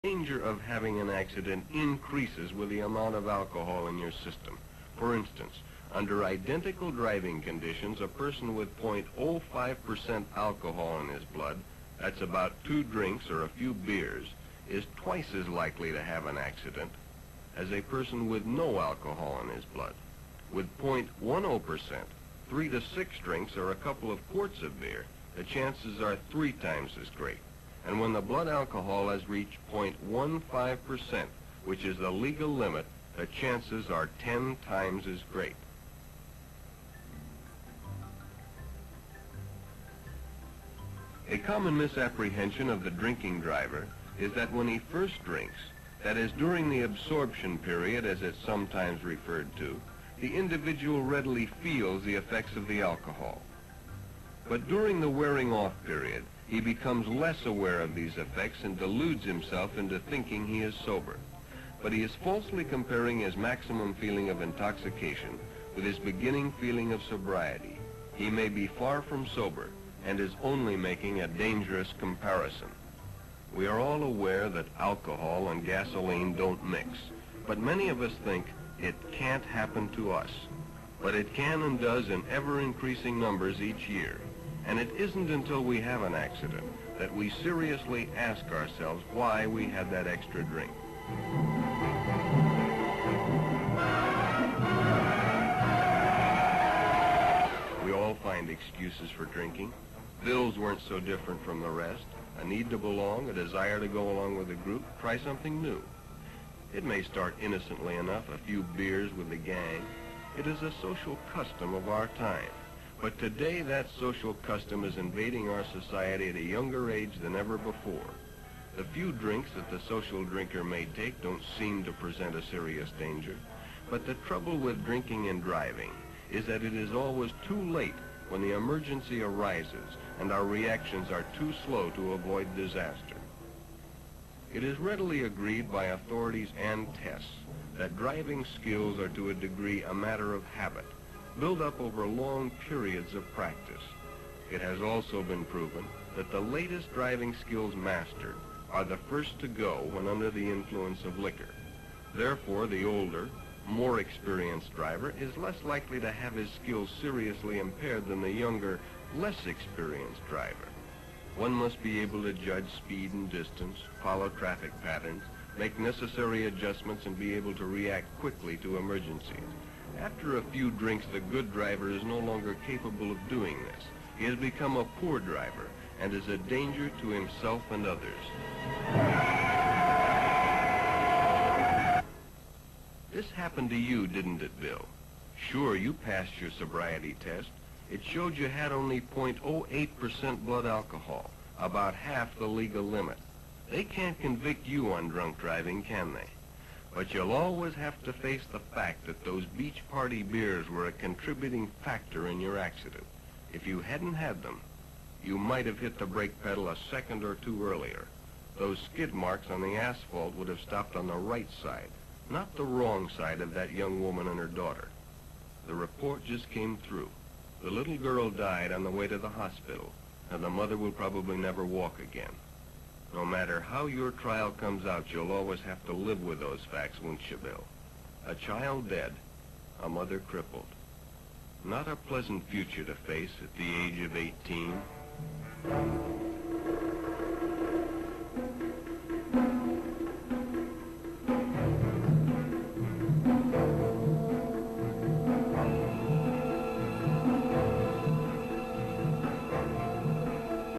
danger of having an accident increases with the amount of alcohol in your system. For instance, under identical driving conditions, a person with 0.05% alcohol in his blood, that's about 2 drinks or a few beers, is twice as likely to have an accident as a person with no alcohol in his blood. With 0.10%, 3 to 6 drinks or a couple of quarts of beer, the chances are 3 times as great. And when the blood alcohol has reached 0.15%, which is the legal limit, the chances are 10 times as great. A common misapprehension of the drinking driver is that when he first drinks, that is during the absorption period as it's sometimes referred to, the individual readily feels the effects of the alcohol. But during the wearing off period, he becomes less aware of these effects and deludes himself into thinking he is sober. But he is falsely comparing his maximum feeling of intoxication with his beginning feeling of sobriety. He may be far from sober and is only making a dangerous comparison. We are all aware that alcohol and gasoline don't mix, but many of us think it can't happen to us. But it can and does in ever-increasing numbers each year. And it isn't until we have an accident that we seriously ask ourselves why we had that extra drink. We all find excuses for drinking. Bills weren't so different from the rest. A need to belong, a desire to go along with a group, try something new. It may start innocently enough, a few beers with the gang. It is a social custom of our time. But today that social custom is invading our society at a younger age than ever before. The few drinks that the social drinker may take don't seem to present a serious danger. But the trouble with drinking and driving is that it is always too late when the emergency arises and our reactions are too slow to avoid disaster. It is readily agreed by authorities and tests that driving skills are to a degree a matter of habit, built up over long periods of practice. It has also been proven that the latest driving skills mastered are the first to go when under the influence of liquor. Therefore, the older, more experienced driver is less likely to have his skills seriously impaired than the younger, less experienced driver. One must be able to judge speed and distance, follow traffic patterns, make necessary adjustments, and be able to react quickly to emergencies. After a few drinks, the good driver is no longer capable of doing this. He has become a poor driver and is a danger to himself and others. This happened to you, didn't it, Bill? Sure, you passed your sobriety test. It showed you had only 0.08% blood alcohol, about half the legal limit. They can't convict you on drunk driving, can they? But you'll always have to face the fact that those beach party beers were a contributing factor in your accident. If you hadn't had them, you might have hit the brake pedal a second or two earlier. Those skid marks on the asphalt would have stopped on the right side, not the wrong side of that young woman and her daughter. The report just came through. The little girl died on the way to the hospital, and the mother will probably never walk again. No matter how your trial comes out, you'll always have to live with those facts, won't you, Bill? A child dead, a mother crippled. Not a pleasant future to face at the age of 18.